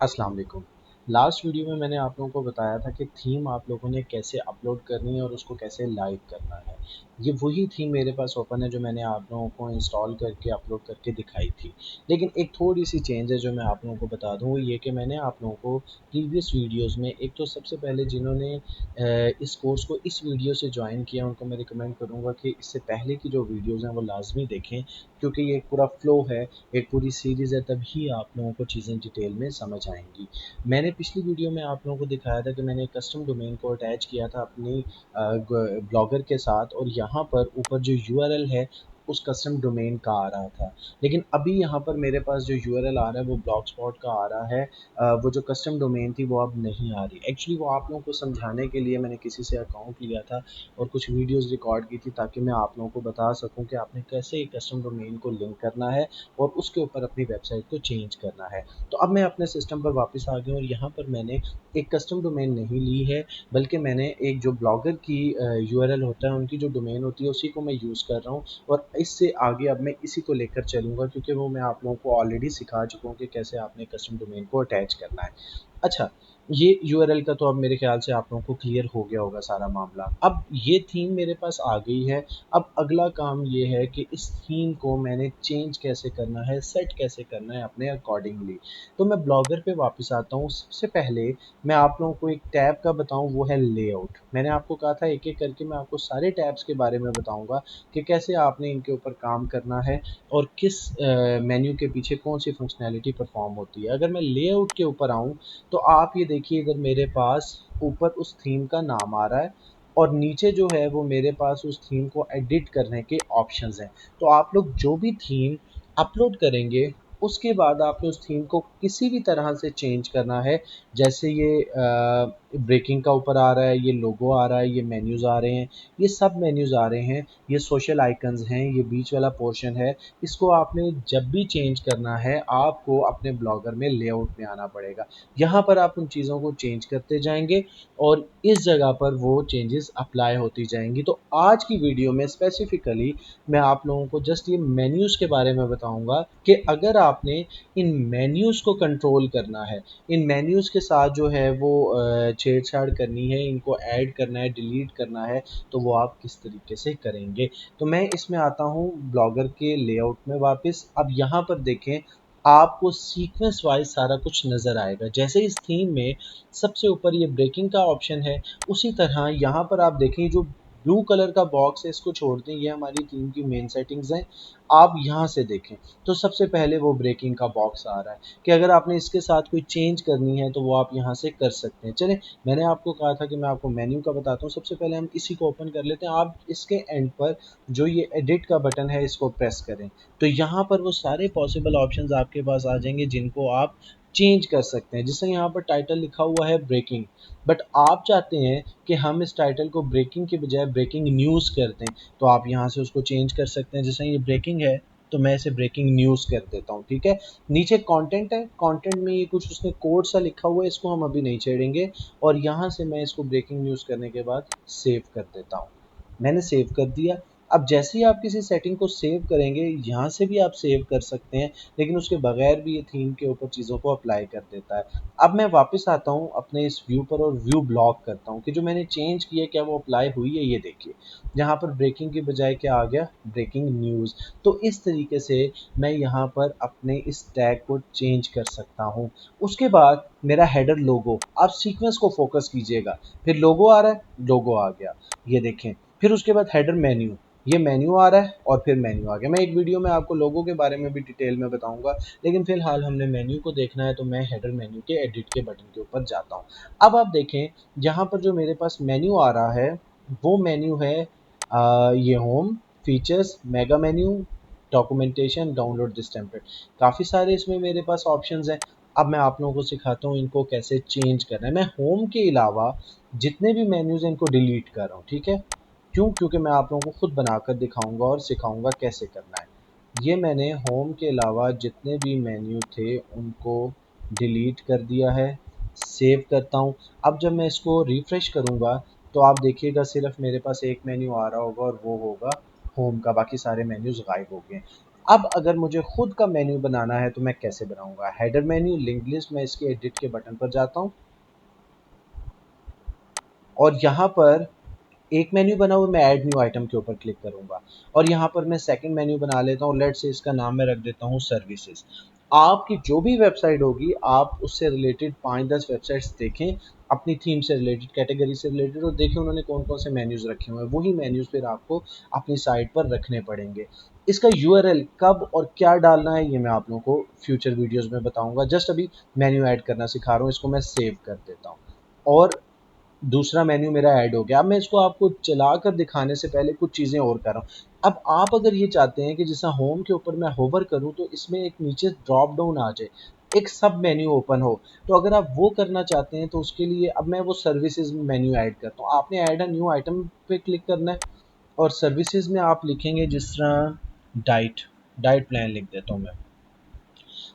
अस्सलाम वालेकुम। Last video में मैंने आप लोगों को बताया था कि थीम आप लोगों ने कैसे अपलोड करनी है और उसको कैसे लाइव करना है। ये वही थीम मेरे पास ओपन है जो मैंने आप लोगों को इंस्टॉल करके अपलोड करके दिखाई थी। लेकिन एक थोड़ी सी चेंज है जो मैं आप लोगों को बता दूँ, वो ये कि मैंने आप लोगों को प्रीवियस वीडियोज़ में एक तो सबसे पहले जिन्होंने इस कोर्स को इस वीडियो से ज्वाइन किया उनको मैं रिकमेंड करूँगा कि इससे पहले की जो वीडियोज़ हैं वो लाजमी देखें, क्योंकि ये एक पूरा फ़्लो है, एक पूरी सीरीज़ है, तभी आप लोगों को चीज़ें डिटेल में समझ आएँगी। मैंने पिछली वीडियो में आप लोगों को दिखाया था कि मैंने एक कस्टम डोमेन को अटैच किया था अपनी ब्लॉगर के साथ, और यहाँ पर ऊपर जो यूआरएल है उस कस्टम डोमेन का आ रहा था। लेकिन अभी यहाँ पर मेरे पास जो यूआरएल आ रहा है वो ब्लॉग स्पॉट का आ रहा है। वो जो कस्टम डोमेन थी वो अब नहीं आ रही। एक्चुअली वो आप लोगों को समझाने के लिए मैंने किसी से अकाउंट लिया था और कुछ वीडियोस रिकॉर्ड की थी, ताकि मैं आप लोगों को बता सकूं कि आपने कैसे एक कस्टम डोमेन को लिंक करना है और उसके ऊपर अपनी वेबसाइट को चेंज करना है। तो अब मैं अपने सिस्टम पर वापस आ गया और यहाँ पर मैंने एक कस्टम डोमेन नहीं ली है, बल्कि मैंने एक जो ब्लॉगर की यूआरएल होता है, उनकी जो डोमेन होती है, उसी को मैं यूज़ कर रहा हूँ। और इससे आगे अब मैं इसी को लेकर चलूँगा, क्योंकि वो मैं आप लोगों को ऑलरेडी सिखा चुका हूँ कि कैसे आपने कस्टम डोमेन को अटैच करना है। अच्छा, ये यूआरएल का तो अब मेरे ख्याल से आप लोगों को क्लियर हो गया होगा सारा मामला। अब ये थीम मेरे पास आ गई है। अब अगला काम ये है कि इस थीम को मैंने चेंज कैसे करना है, सेट कैसे करना है अपने अकॉर्डिंगली। तो मैं ब्लॉगर पे वापस आता हूँ। सबसे पहले मैं आप लोगों को एक टैब का बताऊँ, वो है लेआउट। मैंने आपको कहा था एक एक करके मैं आपको सारे टैब्स के बारे में बताऊँगा कि कैसे आपने इनके ऊपर काम करना है और किस मेन्यू के पीछे कौन सी फंक्शनैलिटी परफॉर्म होती है। अगर मैं लेआउट के ऊपर आऊँ तो आप ये देखिए, इधर मेरे पास ऊपर उस थीम का नाम आ रहा है और नीचे जो है वो मेरे पास उस थीम को एडिट करने के ऑप्शंस हैं। तो आप लोग जो भी थीम अपलोड करेंगे उसके बाद आपने उस थीम को किसी भी तरह से चेंज करना है। जैसे ये ब्रेकिंग का ऊपर आ रहा है, ये लोगो आ रहा है, ये मेन्यूज़ आ रहे हैं, ये सब मेन्यूज़ आ रहे हैं, ये सोशल आइकन्स हैं, ये बीच वाला पोर्शन है। इसको आपने जब भी चेंज करना है आपको अपने ब्लॉगर में लेआउट में आना पड़ेगा। यहाँ पर आप उन चीज़ों को चेंज करते जाएंगे और इस जगह पर वो चेंजेस अप्लाई होती जाएंगी। तो आज की वीडियो में स्पेसिफिकली मैं आप लोगों को जस्ट ये मेन्यूज़ के बारे में बताऊंगा कि अगर आपने इन मेन्यूज़ को कंट्रोल करना है, इन मेन्यूज़ के साथ जो है वो छेड़छाड़ करनी है, इनको ऐड करना है, डिलीट करना है, तो वो आप किस तरीके से करेंगे। तो मैं इसमें आता हूँ ब्लॉगर के लेआउट में वापस। अब यहाँ पर देखें, आपको सीक्वेंस वाइज सारा कुछ नज़र आएगा। जैसे इस थीम में सबसे ऊपर ये ब्रेकिंग का ऑप्शन है, उसी तरह यहाँ पर आप देखें जो ब्लू कलर का बॉक्स है इसको छोड़ दें, ये हमारी थीम की मेन सेटिंग्स हैं। आप यहाँ से देखें तो सबसे पहले वो ब्रेकिंग का बॉक्स आ रहा है कि अगर आपने इसके साथ कोई चेंज करनी है तो वो आप यहाँ से कर सकते हैं। चलें, मैंने आपको कहा था कि मैं आपको मेन्यू का बताता हूँ। सबसे पहले हम इसी को ओपन कर लेते हैं। आप इसके एंड पर जो ये एडिट का बटन है इसको प्रेस करें, तो यहाँ पर वो सारे पॉसिबल ऑप्शंस आपके पास आ जाएंगे जिनको आप चेंज कर सकते हैं। जैसे यहाँ पर टाइटल लिखा हुआ है ब्रेकिंग, बट आप चाहते हैं कि हम इस टाइटल को ब्रेकिंग के बजाय ब्रेकिंग न्यूज़ कर दें, तो आप यहाँ से उसको चेंज कर सकते हैं। जैसे ये ब्रेकिंग है तो मैं इसे ब्रेकिंग न्यूज़ कर देता हूँ, ठीक है। नीचे कंटेंट है, कंटेंट में ये कुछ उसने कोड सा लिखा हुआ है, इसको हम अभी नहीं छेड़ेंगे। और यहाँ से मैं इसको ब्रेकिंग न्यूज़ करने के बाद सेव कर देता हूँ। मैंने सेव कर दिया। अब जैसे ही आप किसी सेटिंग को सेव करेंगे, यहाँ से भी आप सेव कर सकते हैं, लेकिन उसके बगैर भी ये थीम के ऊपर चीज़ों को अप्लाई कर देता है। अब मैं वापस आता हूँ अपने इस व्यू पर और व्यू ब्लॉक करता हूँ कि जो मैंने चेंज किया क्या वो अप्लाई हुई है। ये देखिए, यहाँ पर ब्रेकिंग की बजाय क्या आ गया, ब्रेकिंग न्यूज़। तो इस तरीके से मैं यहाँ पर अपने इस टैग को चेंज कर सकता हूँ। उसके बाद मेरा हेडर लोगो, आप सीक्वेंस को फोकस कीजिएगा। फिर लोगो आ रहा है, लोगो आ गया, ये देखें। फिर उसके बाद हेडर मेन्यू, ये मेन्यू आ रहा है और फिर मेन्यू आ गया। मैं एक वीडियो में आपको लोगों के बारे में भी डिटेल में बताऊंगा, लेकिन फिलहाल हमने मेन्यू को देखना है, तो मैं हेडर मेन्यू के एडिट के बटन के ऊपर जाता हूँ। अब आप देखें, यहाँ पर जो मेरे पास मेन्यू आ रहा है वो मेन्यू है ये home, features, mega menu, documentation, download this template. काफ़ी सारे इसमें मेरे पास ऑप्शंस हैं। अब मैं आप लोगों को सिखाता हूँ इनको कैसे चेंज करना है। मैं होम के अलावा जितने भी मेन्यूज़ हैं इनको डिलीट कर रहा हूँ, ठीक है। क्यों? क्योंकि मैं आप लोगों को खुद बनाकर दिखाऊंगा और सिखाऊंगा कैसे करना है। ये मैंने होम के अलावा जितने भी मेन्यू थे उनको डिलीट कर दिया है। सेव करता हूँ। अब जब मैं इसको रिफ़्रेश करूँगा तो आप देखिएगा सिर्फ मेरे पास एक मेन्यू आ रहा होगा और वो होगा होम का, बाकी सारे मेन्यूज़ गायब हो गए। अब अगर मुझे खुद का मेन्यू बनाना है तो मैं कैसे बनाऊंगा? हेडर मेन्यू, लिंक लिस्ट, मैं इसके एडिट के बटन पर जाता हूं और यहाँ पर एक मेन्यू बना हुआ, मैं ऐड न्यू आइटम के ऊपर क्लिक करूंगा और यहाँ पर मैं सेकंड मेन्यू बना लेता हूँ। लेट्स से इसका नाम मैं रख देता हूँ सर्विसेज। आपकी जो भी वेबसाइट होगी आप उससे रिलेटेड 5-10 वेबसाइट्स देखें, अपनी थीम से रिलेटेड, कैटेगरी से रिलेटेड, और देखें उन्होंने कौन कौन से मेन्यूज रखे हुए हैं। वही मेन्यूज फिर आपको अपनी साइट पर रखने पड़ेंगे। इसका यूआरएल कब और क्या डालना है ये मैं आप लोगों को फ्यूचर वीडियोस में बताऊंगा। जस्ट अभी मेन्यू ऐड करना सिखा रहा हूँ, इसको मैं सेव कर देता हूँ और दूसरा मेन्यू मेरा ऐड हो गया। अब मैं इसको आपको चलाकर दिखाने से पहले कुछ चीज़ें और कर रहा हूँ। अब आप अगर ये चाहते हैं कि जैसा होम के ऊपर मैं होवर करूँ तो इसमें एक नीचे ड्रॉप डाउन आ जाए, एक सब मेन्यू ओपन हो, तो अगर आप वो करना चाहते हैं तो उसके लिए अब मैं वो सर्विसेज में मेन्यू ऐड करता हूँ। आपने ऐड अ न्यू आइटम पे क्लिक करना है और सर्विसेज में आप लिखेंगे जिस तरह डाइट, डाइट प्लान लिख देता हूँ मैं।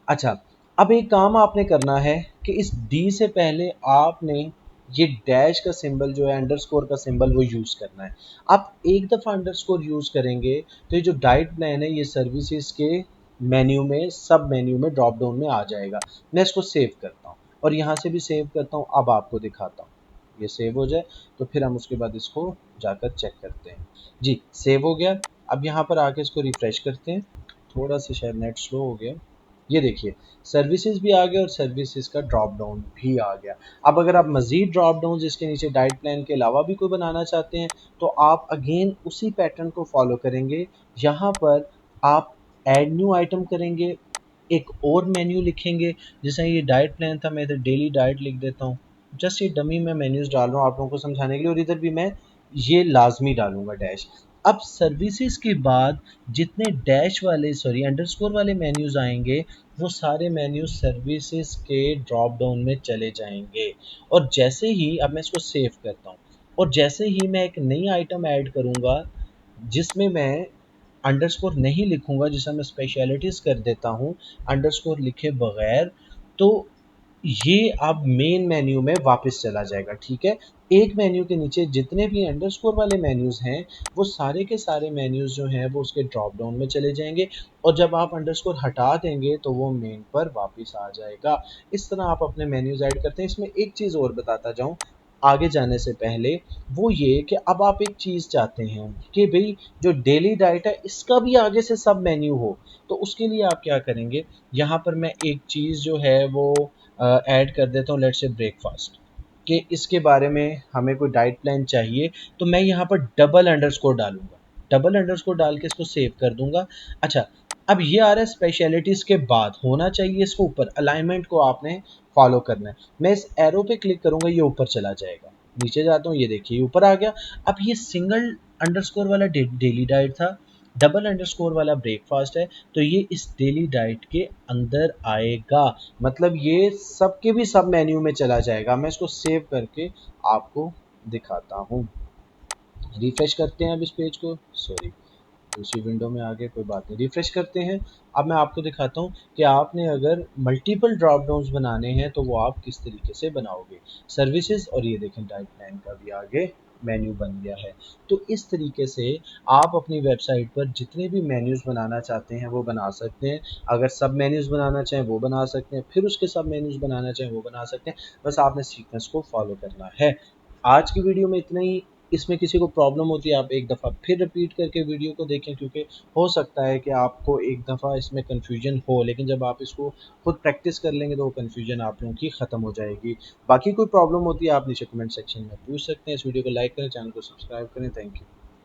अच्छा, अब एक काम आपने करना है कि इस डी से पहले आपने ये डैश का सिंबल जो है, अंडरस्कोर का सिंबल, वो यूज़ करना है। आप एक दफ़ा अंडरस्कोर यूज़ करेंगे तो ये जो डाइट प्लान है ये सर्विसेज के मेन्यू में, सब मेन्यू में ड्रॉप डाउन में आ जाएगा। मैं इसको सेव करता हूँ और यहाँ से भी सेव करता हूँ। अब आपको दिखाता हूँ, ये सेव हो जाए तो फिर हम उसके बाद इसको जाकर चेक करते हैं। जी, सेव हो गया। अब यहाँ पर आके इसको रिफ्रेश करते हैं। थोड़ा सा शायद नेट स्लो हो गया। ये देखिए सर्विसेज भी आ गया और सर्विसेज का ड्रॉप डाउन भी आ गया। अब अगर आप मज़ीद ड्रॉप डाउन इसके नीचे डाइट प्लान के अलावा भी कोई बनाना चाहते हैं तो आप अगेन उसी पैटर्न को फॉलो करेंगे। यहाँ पर आप ऐड न्यू आइटम करेंगे, एक और मेन्यू लिखेंगे। जैसे ये डाइट प्लान था, मैं इधर डेली डाइट लिख देता हूँ। जस्ट ये डमी मैं मेन्यूज डाल रहा हूँ आप लोगों को समझाने के लिए, और इधर भी मैं ये लाजमी डालूंगा डैश। अब सर्विसेज के बाद जितने डैश वाले, सॉरी अंडरस्कोर वाले मेन्यूज आएंगे वो सारे मेन्यू सर्विसेज के ड्रॉप डाउन में चले जाएंगे। और जैसे ही, अब मैं इसको सेव करता हूँ, और जैसे ही मैं एक नई आइटम ऐड करूँगा जिसमें मैं अंडरस्कोर नहीं लिखूंगा, जिसे मैं स्पेशलिटीज़ कर देता हूँ अंडरस्कोर लिखे बगैर, तो ये अब मेन मेन्यू में वापस चला जाएगा। ठीक है, एक मेन्यू के नीचे जितने भी अंडरस्कोर वाले मेन्यूज हैं वो सारे के सारे मेन्यूज जो हैं वो उसके ड्रॉप डाउन में चले जाएंगे और जब आप अंडरस्कोर हटा देंगे तो वो मेन पर वापस आ जाएगा। इस तरह आप अपने मेन्यूज ऐड करते हैं। इसमें एक चीज़ और बताता जाऊँ आगे जाने से पहले, वो ये कि अब आप एक चीज़ चाहते हैं कि भाई जो डेली डाइट है इसका भी आगे से सब मेन्यू हो, तो उसके लिए आप क्या करेंगे, यहाँ पर मैं एक चीज़ जो है वो ऐड कर देता हूँ। लेट्स से ब्रेकफास्ट कि इसके बारे में हमें कोई डाइट प्लान चाहिए, तो मैं यहाँ पर डबल अंडरस्कोर डालूंगा, डबल अंडरस्कोर डाल के इसको सेव कर दूंगा। अच्छा, अब ये आ रहा है स्पेशलिटीज़ के बाद, होना चाहिए इसको ऊपर, अलाइनमेंट को आपने फॉलो करना है। मैं इस एरो पे क्लिक करूंगा, ये ऊपर चला जाएगा। नीचे जाता हूँ, ये देखिए ऊपर आ गया। अब ये सिंगल अंडरस्कोर वाला डेली डाइट था, डबल अंडरस्कोर वाला ब्रेकफास्ट है, तो ये इस डेली डाइट के अंदर आएगा। मतलब ये सब के भी सब मेन्यू में चला जाएगा। मैं इसको सेव करके आपको दिखाता हूँ। रिफ्रेश करते हैं अब इस पेज को, सॉरी दूसरी विंडो में आ गए, कोई बात नहीं, रिफ्रेश करते हैं। अब मैं आपको दिखाता हूँ कि आपने अगर मल्टीपल ड्रॉप डाउन्स बनाने हैं तो वो आप किस तरीके से बनाओगे। सर्विसेज, और ये देखें डाइट प्लान का भी आगे मेन्यू बन गया है। तो इस तरीके से आप अपनी वेबसाइट पर जितने भी मेन्यूज़ बनाना चाहते हैं वो बना सकते हैं। अगर सब मेन्यूज़ बनाना चाहें वो बना सकते हैं, फिर उसके सब मेन्यूज़ बनाना चाहें वो बना सकते हैं। बस आपने सीक्वेंस को फॉलो करना है। आज की वीडियो में इतना ही। इसमें किसी को प्रॉब्लम होती है आप एक दफ़ा फिर रिपीट करके वीडियो को देखें, क्योंकि हो सकता है कि आपको एक दफ़ा इसमें कन्फ्यूजन हो, लेकिन जब आप इसको खुद प्रैक्टिस कर लेंगे तो वो कन्फ्यूजन आप लोगों की ख़त्म हो जाएगी। बाकी कोई प्रॉब्लम होती है आप नीचे कमेंट सेक्शन में पूछ सकते हैं। इस वीडियो को लाइक करें, चैनल को सब्सक्राइब करें। Thank you.